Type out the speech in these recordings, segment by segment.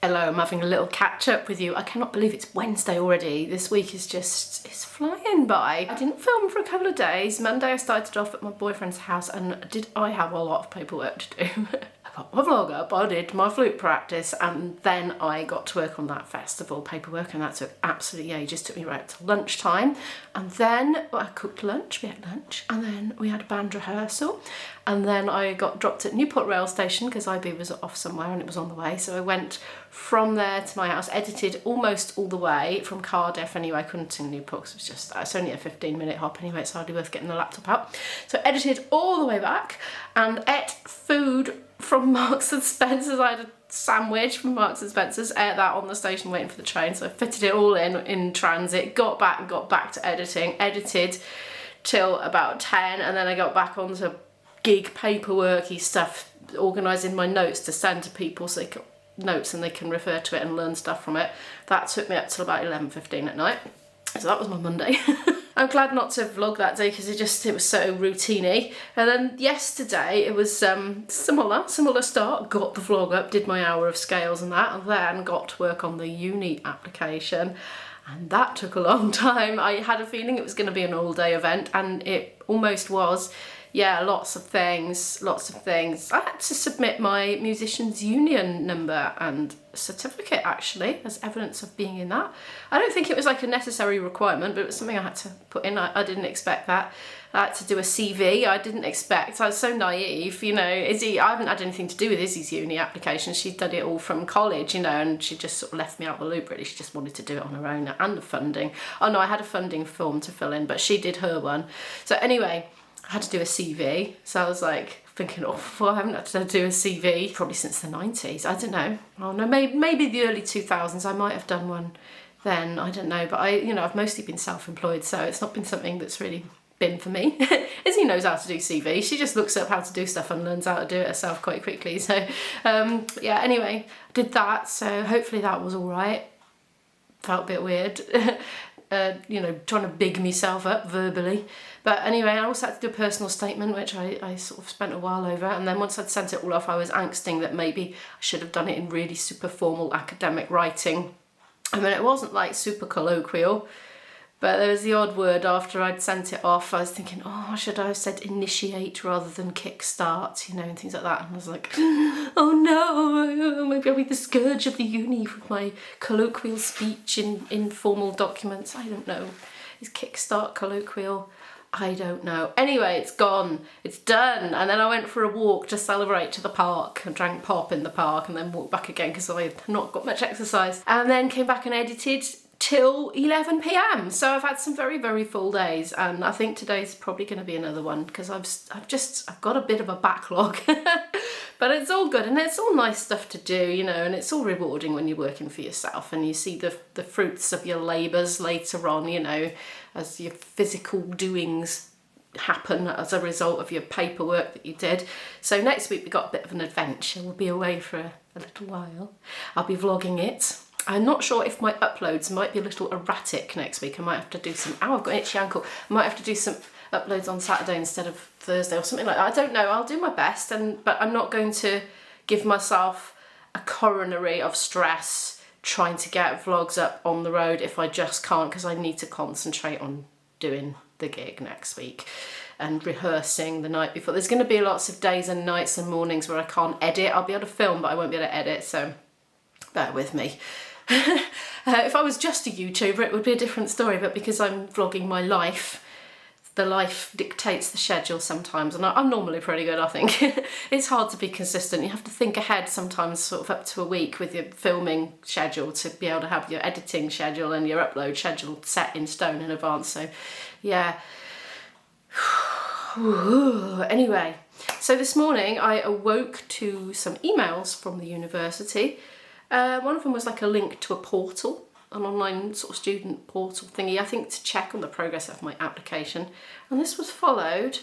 Hello, I'm having a little catch up with you. I cannot believe it's Wednesday already. This week is just, it's flying by. I didn't film for a couple of days. Monday I started off at my boyfriend's house and I have a lot of paperwork to do. I got my vlog up, I did my flute practice, and then I got to work on that festival paperwork, and that took absolutely ages. Took me right till lunchtime, and then I cooked lunch, we had lunch, and then we had a band rehearsal, and then I got dropped at Newport rail station because IB was off somewhere and it was on the way, so I went from there to my house, edited almost all the way from Cardiff anyway. I couldn't sing Newport because it's only a 15-minute hop anyway, it's hardly worth getting the laptop out. So I edited all the way back and ate food from Marks and Spencer's. I had a sandwich from Marks and Spencer's, ate that on the station waiting for the train, so I fitted it all in transit, got back to edited till about 10, and then I got back onto gig paperworky stuff, organising my notes to send to people so they can notes and they can refer to it and learn stuff from it. That took me up till about 11:15 at night. So that was my Monday. I'm glad not to vlog that day because it was so routine-y. And then yesterday it was similar start. Got the vlog up, did my hour of scales and that, and then got to work on the uni application. And that took a long time. I had a feeling it was going to be an all-day event, and it almost was. Yeah, lots of things. I had to submit my musician's union number and certificate actually as evidence of being in that. I don't think it was like a necessary requirement, but it was something I had to put in. I didn't expect that. I had to do a CV. I didn't expect. I was so naive, you know. I haven't had anything to do with Izzy's uni application. She'd done it all from college, you know, and she just sort of left me out the loop really. She just wanted to do it on her own, and the funding. Oh no, I had a funding form to fill in, but she did her one. So anyway, I had to do a CV, so I was like thinking, oh, well, I haven't had to do a CV probably since the 90s. I don't know. Oh no, maybe the early 2000s. I might have done one then. I don't know, but I've mostly been self-employed, so it's not been something that's really been for me. Izzy knows how to do CV. She just looks up how to do stuff and learns how to do it herself quite quickly. So yeah. Anyway, I did that. So hopefully that was all right. Felt a bit weird. Trying to big myself up verbally. But anyway, I also had to do a personal statement, which I sort of spent a while over. And then once I'd sent it all off, I was angsting that maybe I should have done it in really super formal academic writing. I mean, it wasn't like super colloquial, but there was the odd word after I'd sent it off. I was thinking, oh, should I have said initiate rather than kickstart, and things like that. And I was like, oh no, maybe I'll be the scourge of the uni with my colloquial speech in informal documents. I don't know. Is kickstart colloquial? I don't know. Anyway, it's gone. It's done. And then I went for a walk to celebrate to the park and drank pop in the park and then walked back again because I had not got much exercise. And then came back and edited till 11 p.m. So I've had some very, very full days, and I think today's probably going to be another one because I've got a bit of a backlog. But it's all good, and it's all nice stuff to do, and it's all rewarding when you're working for yourself and you see the fruits of your labours later on, as your physical doings happen as a result of your paperwork that you did. So next week we got a bit of an adventure. We'll be away for a little while. I'll be vlogging it. I'm not sure if my uploads might be a little erratic next week. I might have to do some, I've got an itchy ankle. I might have to do some uploads on Saturday instead of Thursday or something like that. I don't know, I'll do my best, but I'm not going to give myself a coronary of stress trying to get vlogs up on the road if I just can't, because I need to concentrate on doing the gig next week and rehearsing the night before. There's going to be lots of days and nights and mornings where I can't edit. I'll be able to film, but I won't be able to edit, so bear with me. If I was just a YouTuber, it would be a different story, but because I'm vlogging my life, the life dictates the schedule sometimes, and I'm normally pretty good, I think. It's hard to be consistent. You have to think ahead sometimes, sort of up to a week with your filming schedule to be able to have your editing schedule and your upload schedule set in stone in advance, so yeah. Anyway, so this morning I awoke to some emails from the university. One of them was like a link to a portal, an online sort of student portal thingy, I think, to check on the progress of my application. And this was followed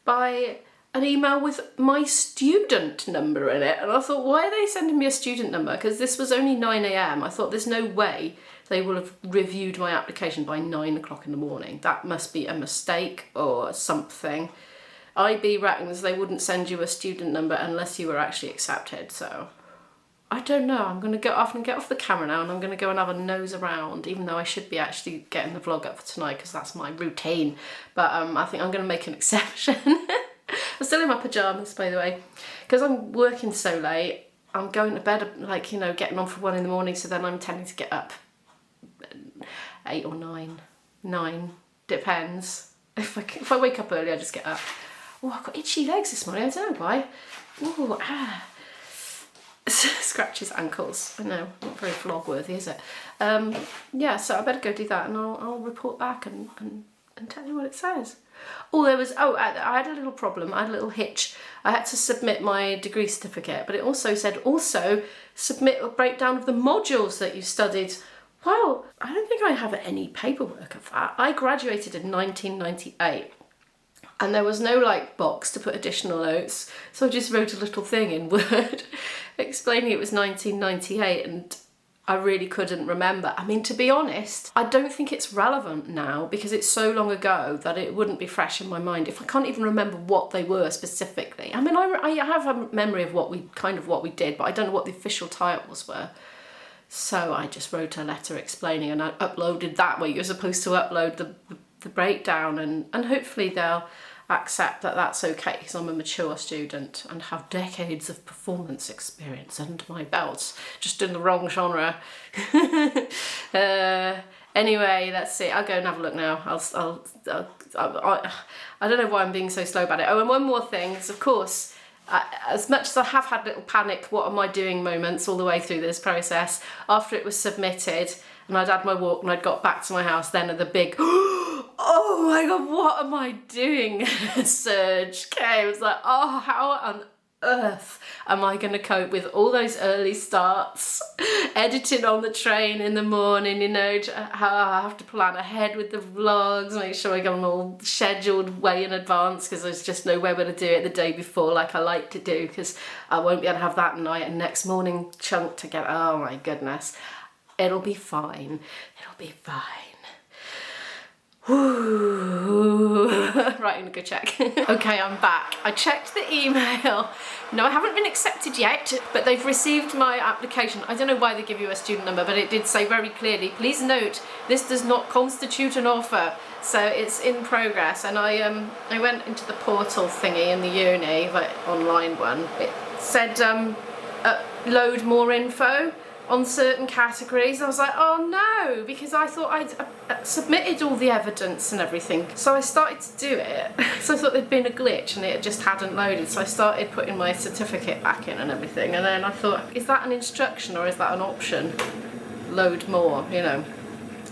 by an email with my student number in it. And I thought, why are they sending me a student number? Because this was only 9 a.m. I thought there's no way they will have reviewed my application by 9 o'clock in the morning. That must be a mistake or something. IB reckons they wouldn't send you a student number unless you were actually accepted, so I don't know, I'm going to get off the camera now and I'm going to go and have a nose around, even though I should be actually getting the vlog up for tonight because that's my routine. But I think I'm going to make an exception. I'm still in my pyjamas, by the way, because I'm working so late. I'm going to bed, like, you know, getting on for 1 in the morning, so then I'm tending to get up 8 or 9. 9, depends. If I wake up early, I just get up. Oh, I've got itchy legs this morning, I don't know why. Ooh, scratches ankles. I know, not very vlog worthy, is it? Yeah, so I better go do that and I'll report back and tell you what it says. Oh, I had a little problem. I had a little hitch. I had to submit my degree certificate, but it also said submit a breakdown of the modules that you studied. Well, I don't think I have any paperwork of that. I graduated in 1998 and there was no like box to put additional notes. So I just wrote a little thing in Word explaining it was 1998 and I really couldn't remember. I mean, to be honest, I don't think it's relevant now because it's so long ago that it wouldn't be fresh in my mind if I can't even remember what they were specifically. I mean, I have a memory of what we did, but I don't know what the official titles were. So I just wrote a letter explaining and I uploaded that where you're supposed to upload the breakdown and hopefully they'll accept that that's okay because I'm a mature student and have decades of performance experience under my belt, just in the wrong genre. Anyway, let's see. I'll go and have a look now. I don't know why I'm being so slow about it. Oh, and one more thing is, of course, as much as I have had little panic, what am I doing moments all the way through this process, after it was submitted and I'd had my walk and I'd got back to my house, then the big, oh my God, what am I doing surge came. It was like, oh, how on earth am I going to cope with all those early starts, editing on the train in the morning, you know, how I have to plan ahead with the vlogs, make sure I get them all scheduled way in advance because there's just no way I'm going to do it the day before like I like to do because I won't be able to have that night and next morning chunk together. Oh my goodness. It'll be fine. It'll be fine. Right, I'm gonna go check. Okay, I'm back. I checked the email. No, I haven't been accepted yet, but they've received my application. I don't know why they give you a student number, but it did say very clearly, please note, this does not constitute an offer. So it's in progress. And I went into the portal thingy in the uni, like online one. It said load more info on certain categories. I was like, oh no, because I thought I'd submitted all the evidence and everything. So I started to do it. So I thought there'd been a glitch and it just hadn't loaded. So I started putting my certificate back in and everything. And then I thought, is that an instruction or is that an option? Load more, you know.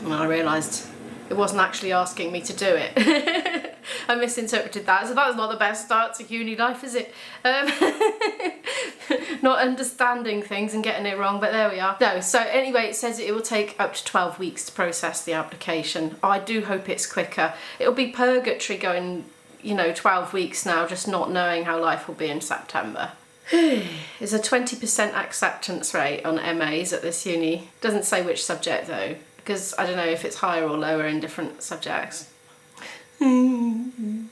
And I realised it wasn't actually asking me to do it. I misinterpreted that. So that's not the best start to uni life, is it? Not understanding things and getting it wrong, but there we are. No, so anyway, it says it will take up to 12 weeks to process the application. I do hope it's quicker. It'll be purgatory going, you know, 12 weeks now, just not knowing how life will be in September. There's a 20% acceptance rate on MAs at this uni. Doesn't say which subject though, because I don't know if it's higher or lower in different subjects. Didn't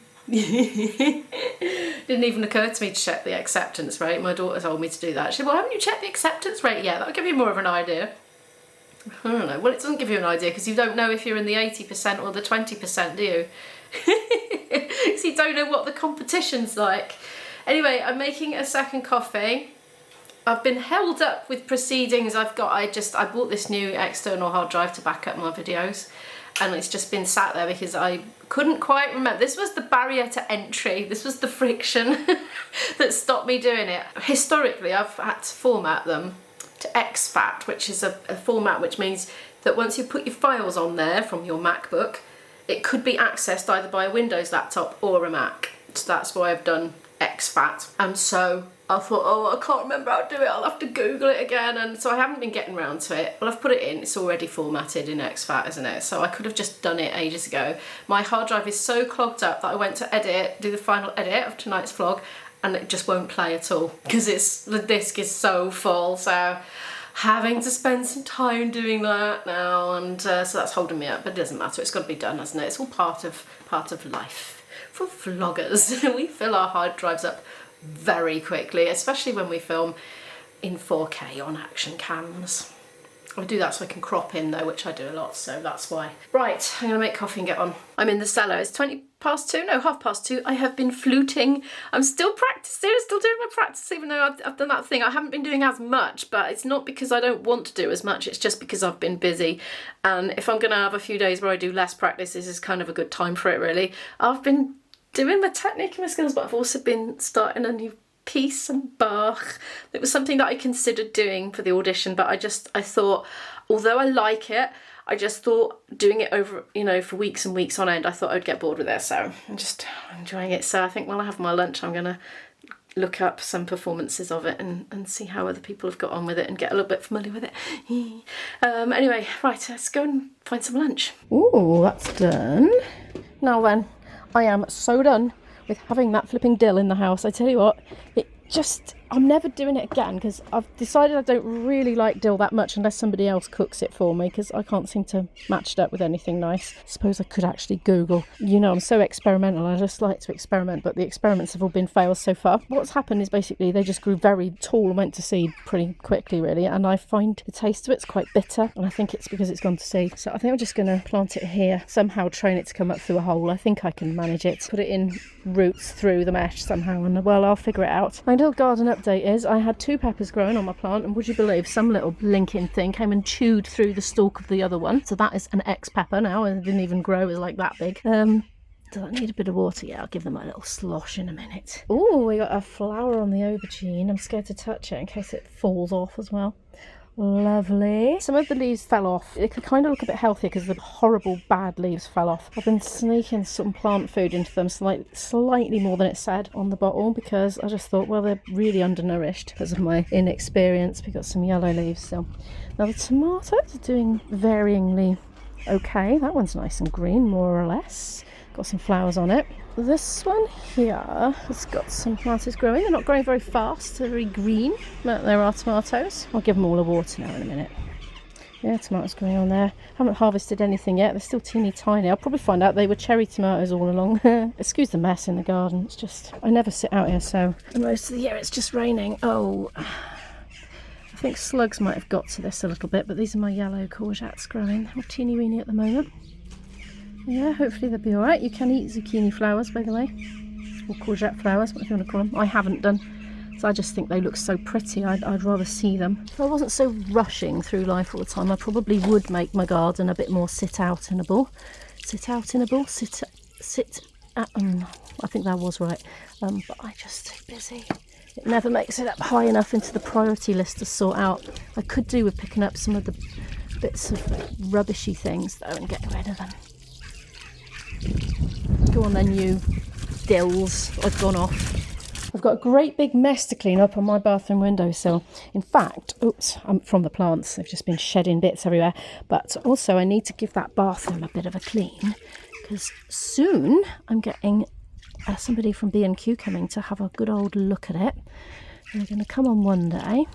even occur to me to check the acceptance rate. My daughter told me to do that. She said, well, haven't you checked the acceptance rate yet? That'll give you more of an idea. I don't know. Well, it doesn't give you an idea because you don't know if you're in the 80% or the 20%, do you? Because you don't know what the competition's like. Anyway, I'm making a second coffee. I've been held up with proceedings. I bought this new external hard drive to back up my videos. And it's just been sat there because I couldn't quite remember. This was the barrier to entry. This was the friction that stopped me doing it. Historically, I've had to format them to exFAT, which is a format which means that once you put your files on there from your MacBook, it could be accessed either by a Windows laptop or a Mac. So that's why I've done exFAT. And so I thought, oh, I can't remember how to do it, I'll have to Google it again, and so I haven't been getting around to it. Well, I've put it in, it's already formatted in exFAT, isn't it? So I could have just done it ages ago. My hard drive is so clogged up that I went to do the final edit of tonight's vlog, and it just won't play at all, because the disc is so full, so having to spend some time doing that now, and so that's holding me up, but it doesn't matter, it's got to be done, hasn't it? It's all part of life. For vloggers, we fill our hard drives up very quickly, especially when we film in 4K on action cams. I do that so I can crop in though, which I do a lot, so that's why. Right, I'm gonna make coffee and get on. I'm in the cellar, it's 2, no, 2:30. I have been fluting. I'm still practicing, still doing my practice, even though I've done that thing. I haven't been doing as much, but it's not because I don't want to do as much, it's just because I've been busy. And if I'm gonna have a few days where I do less practice, this is kind of a good time for it, really. I've been doing my technique and my skills, but I've also been starting a new piece and Bach. It was something that I considered doing for the audition, but I thought, although I like it, I just thought doing it over, you know, for weeks and weeks on end, I thought I'd get bored with it, so I'm just enjoying it. So I think while I have my lunch, I'm gonna look up some performances of it and see how other people have got on with it and get a little bit familiar with it. Anyway, right, let's go and find some lunch. Ooh, that's done. Now then, I am so done with having that flipping dill in the house. I tell you what, I'm never doing it again because I've decided I don't really like dill that much unless somebody else cooks it for me, because I can't seem to match it up with anything nice. I suppose I could actually Google. You know, I'm so experimental, I just like to experiment, but the experiments have all been fails so far. What's happened is basically they just grew very tall and went to seed pretty quickly, really, and I find the taste of it's quite bitter, and I think it's because it's gone to seed. So I think I'm just going to plant it here, somehow train it to come up through a hole. I think I can manage it, put it in roots through the mesh somehow, and well, I'll figure it out. My little garden update is I had 2 peppers growing on my plant, and would you believe some little blinking thing came and chewed through the stalk of the other one, so that is an ex-pepper now, and it didn't even grow, it was like that big. Does that need a bit of water? Yeah, I'll give them a little slosh in a minute. Oh, we got a flower on the aubergine. I'm scared to touch it in case it falls off as well. Lovely. Some of the leaves fell off. It could kind of look a bit healthier because the horrible bad leaves fell off. I've been sneaking some plant food into them, slightly more than it said on the bottle, because I just thought, well, they're really undernourished because of my inexperience. We've got some yellow leaves still. Now the tomatoes are doing varyingly okay. That one's nice and green, more or less. Got some flowers on it. This one here has got some tomatoes growing. They're not growing very fast, they're very green, but there are tomatoes. I'll give them all a water now in a minute. Yeah, tomatoes growing on there. Haven't harvested anything yet, they're still teeny tiny. I'll probably find out they were cherry tomatoes all along. Excuse the mess in the garden, it's just, I never sit out here, so and most of the year it's just raining. Oh, I think slugs might have got to this a little bit, but these are my yellow courgettes growing. They're teeny weeny at the moment. Yeah, hopefully they'll be alright. You can eat zucchini flowers, by the way, or courgette flowers, whatever you want to call them. I haven't done, so I just think they look so pretty. I'd rather see them. If I wasn't so rushing through life all the time, I probably would make my garden a bit more sit-out-inable. Sit-out-inable? I think that was right. But I'm just too busy. It never makes it up high enough into the priority list to sort out. I could do with picking up some of the bits of rubbishy things, though, and getting rid of them. Go on then, you dills. I've gone off. I've got a great big mess to clean up on my bathroom windowsill. In fact, oops, I'm from the plants. They've just been shedding bits everywhere. But also I need to give that bathroom a bit of a clean, because soon I'm getting somebody from B&Q coming to have a good old look at it. And they're going to come on one day,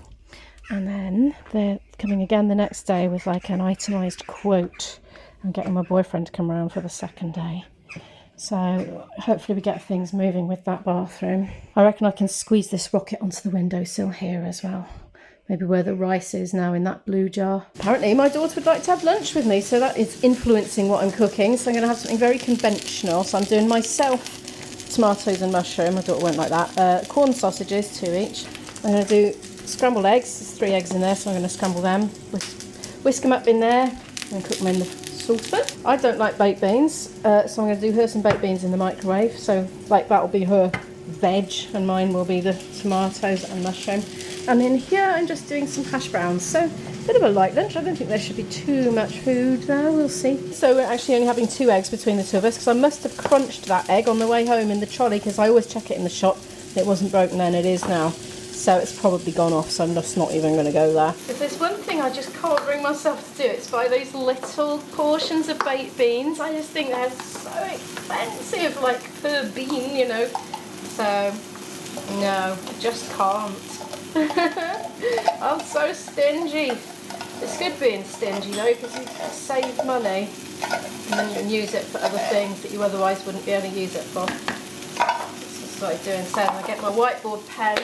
and then they're coming again the next day with like an itemised quote. I'm getting my boyfriend to come around for the second day. So hopefully we get things moving with that bathroom. I reckon I can squeeze this rocket onto the windowsill here as well. Maybe where the rice is now, in that blue jar. Apparently my daughter would like to have lunch with me, so that is influencing what I'm cooking. So I'm going to have something very conventional. So I'm doing myself tomatoes and mushroom. My daughter won't like that. Corn sausages, 2 each. I'm going to do scrambled eggs. There's 3 eggs in there, so I'm going to scramble them. Whisk them up in there and cook them in the saucepan. I don't like baked beans, so I'm going to do her some baked beans in the microwave. So like that will be her veg, and mine will be the tomatoes and mushroom. And in here I'm just doing some hash browns. So a bit of a light lunch. I don't think there should be too much food there, we'll see. So we're actually only having 2 eggs between the two of us, because I must have crunched that egg on the way home in the trolley, because I always check it in the shop. It wasn't broken then, it is now. So it's probably gone off, so I'm just not even going to go there. If there's one thing I just can't bring myself to do, it's buy those little portions of baked beans. I just think they're so expensive, like per bean, you know. So, no, I just can't. I'm so stingy. It's good being stingy though, because you save money and then you can use it for other things that you otherwise wouldn't be able to use it for. That's what I do instead. I get my whiteboard pen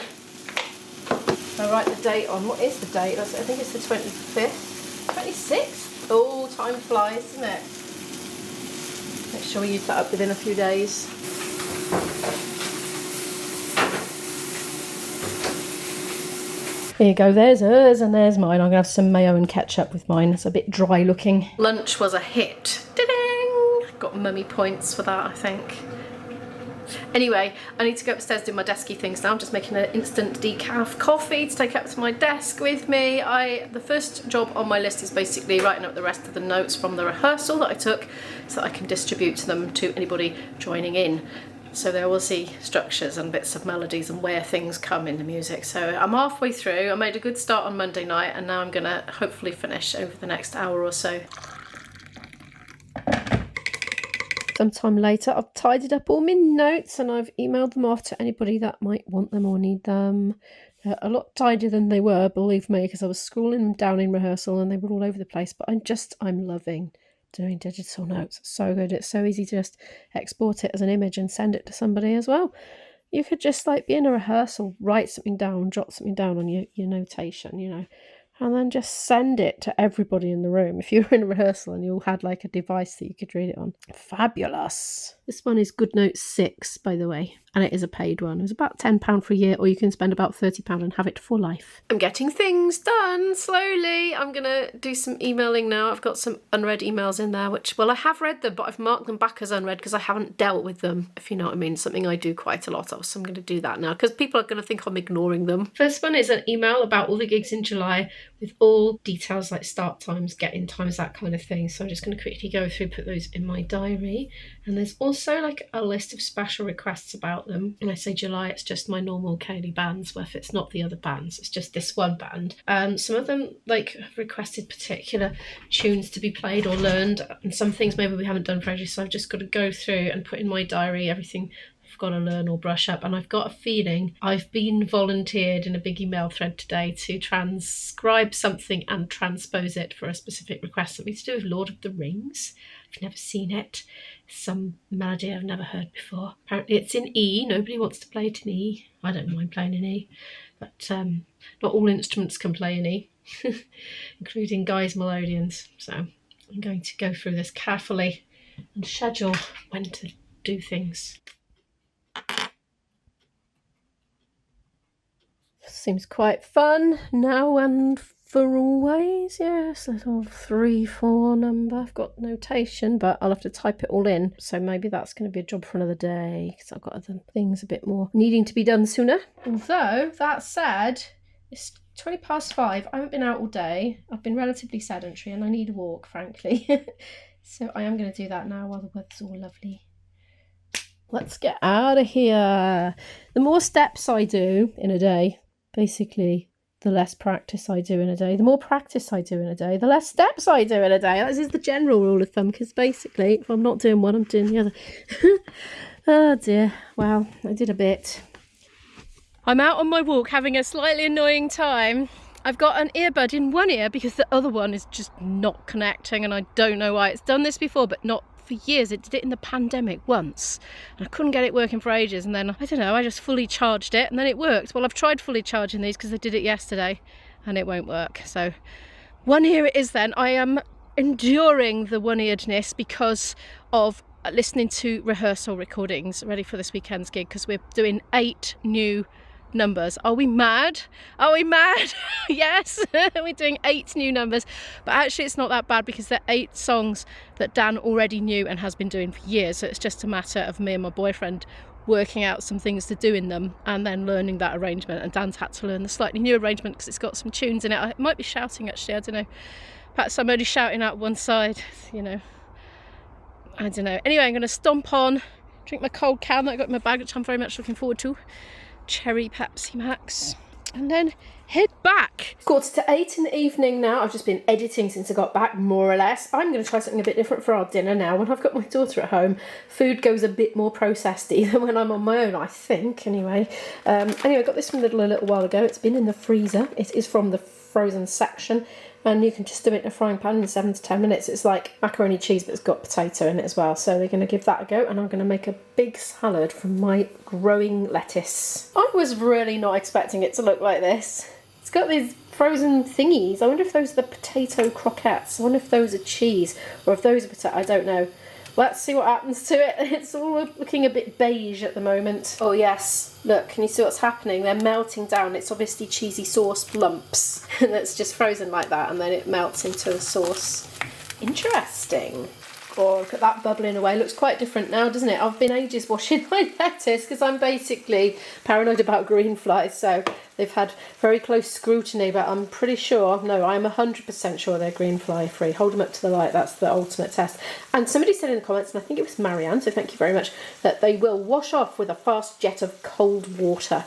I write the date on. What is the date? I think it's the 25th, 26th. Oh, time flies, doesn't it? Make sure we use that up within a few days. Here you go, there's hers and there's mine. I'm gonna have some mayo and ketchup with mine. It's a bit dry looking. Lunch was a hit. Da-ding! Got mummy points for that, I think. Anyway, I need to go upstairs do my desky things now. I'm just making an instant decaf coffee to take up to my desk with me. The first job on my list is basically writing up the rest of the notes from the rehearsal that I took so that I can distribute them to anybody joining in. So they will see structures and bits of melodies and where things come in the music. So I'm halfway through. I made a good start on Monday night and now I'm gonna hopefully finish over the next hour or so. Sometime later, I've tidied up all my notes and I've emailed them off to anybody that might want them or need them. They're a lot tidier than they were, believe me, because I was scrolling them down in rehearsal and they were all over the place. But I'm loving doing digital notes. It's so good. It's so easy to just export it as an image and send it to somebody as well. You could just like be in a rehearsal, write something down, jot something down on your notation, you know, and then just send it to everybody in the room. If you were in a rehearsal and you all had like a device that you could read it on. Fabulous. This one is GoodNotes 6, by the way, and it is a paid one. It's about £10 for a year, or you can spend about £30 and have it for life. I'm getting things done slowly. I'm gonna do some emailing now. I've got some unread emails in there, which, well, I have read them, but I've marked them back as unread because I haven't dealt with them, if you know what I mean. Something I do quite a lot of, so I'm gonna do that now because people are gonna think I'm ignoring them. First one is an email about all the gigs in July with all details like start times, get-in times, that kind of thing. So I'm just gonna quickly go through, put those in my diary. And there's also like a list of special requests about them. When I say July, it's just my normal Kaylee bands, where if it's not the other bands, it's just this one band. Some of them like have requested particular tunes to be played or learned, and some things maybe we haven't done for ages, so I've just got to go through and put in my diary everything I've got to learn or brush up. And I've got a feeling I've been volunteered in a big email thread today to transcribe something and transpose it for a specific request. Something to do with Lord of the Rings. I've never seen it. Some melody I've never heard before. Apparently it's in E. Nobody wants to play it in E. I don't mind playing in E, but not all instruments can play in E, including Guy's melodeons. So I'm going to go through this carefully and schedule when to do things. Seems quite fun now and for always. Yes, little 3-4 number. I've got notation, but I'll have to type it all in. So maybe that's going to be a job for another day because I've got other things a bit more needing to be done sooner. Although, that said, it's 5:20. I haven't been out all day. I've been relatively sedentary and I need a walk, frankly. So I am going to do that now while the weather's all lovely. Let's get out of here. The more steps I do in a day, basically, the less practice I do in a day. The more practice I do in a day, the less steps I do in a day. This is the general rule of thumb, because basically, if I'm not doing one, I'm doing the other. Oh dear. Well, I did a bit. I'm out on my walk having a slightly annoying time. I've got an earbud in one ear because the other one is just not connecting, and I don't know why. It's done this before, but not for years. It did it in the pandemic once and I couldn't get it working for ages, and then I don't know, I just fully charged it and then it worked. Well, I've tried fully charging these because I did it yesterday and it won't work. So one ear it is then. I am enduring the one-earedness because of listening to rehearsal recordings ready for this weekend's gig, because we're doing 8 new numbers. Are we mad? Are we mad? Yes, we're doing 8 new numbers, but actually it's not that bad because they're 8 songs that Dan already knew and has been doing for years. So it's just a matter of me and my boyfriend working out some things to do in them and then learning that arrangement. And Dan's had to learn the slightly new arrangement because it's got some tunes in it. I might be shouting actually, I don't know. Perhaps I'm only shouting out one side, you know. I don't know. Anyway, I'm going to stomp on, drink my cold can that I got in my bag, which I'm very much looking forward to. Cherry Pepsi Max, and then head back. 7:45 in the evening now. I've just been editing since I got back, more or less. I'm going to try something a bit different for our dinner now. When I've got my daughter at home, food goes a bit more processed-y than when I'm on my own, I think, anyway. Anyway, I got this from Lidl a little while ago. It's been in the freezer. It is from the frozen section, and you can just do it in a frying pan in 7 to 10 minutes. It's like macaroni cheese, but it's got potato in it as well. So we're going to give that a go, and I'm going to make a big salad from my growing lettuce. I was really not expecting it to look like this. It's got these frozen thingies. I wonder if those are the potato croquettes. I wonder if those are cheese or if those are potato. I don't know. Let's see what happens to it. It's all looking a bit beige at the moment. Oh yes, look, can you see what's happening? They're melting down. It's obviously cheesy sauce lumps that's just frozen like that, and then it melts into the sauce. Interesting. Oh, look at that bubbling away. Looks quite different now, doesn't it? I've been ages washing my lettuce because I'm basically paranoid about green flies, so they've had very close scrutiny, but I'm pretty sure, no, I'm 100% sure they're green fly free. Hold them up to the light, that's the ultimate test. And somebody said in the comments, and I think it was Marianne, so thank you very much, that they will wash off with a fast jet of cold water,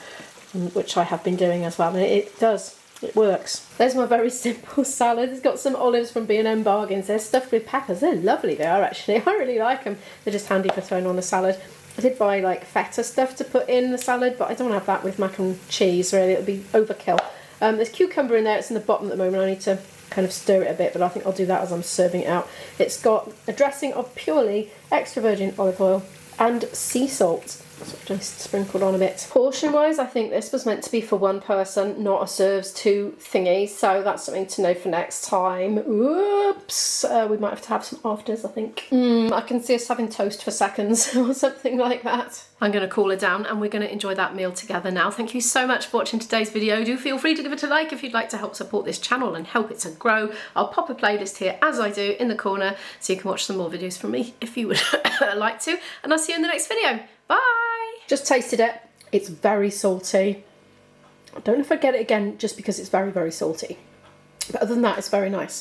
which I have been doing as well, and it does. It works. There's my very simple salad. It's got some olives from B&M Bargains. They're stuffed with peppers. They're lovely, they are actually. I really like them. They're just handy for throwing on a salad. I did buy like feta stuff to put in the salad, but I don't have that with mac and cheese really. It'll be overkill. There's cucumber in there. It's in the bottom at the moment. I need to kind of stir it a bit, but I think I'll do that as I'm serving it out. It's got a dressing of purely extra virgin olive oil and sea salt. So just sprinkled on a bit. Portion wise, I think this was meant to be for one person, not a serves two thingy, so that's something to know for next time. Oops, we might have to have some afters, I think. I can see us having toast for seconds or something like that. I'm going to cool it down and we're going to enjoy that meal together now. Thank you so much for watching today's video. Do feel free to give it a like if you'd like to help support this channel and help it to grow. I'll pop a playlist here as I do in the corner so you can watch some more videos from me if you would like to, and I'll see you in the next video. Bye! Just tasted it. It's very salty. I don't know if I'd get it again just because it's very, very salty. But other than that, it's very nice.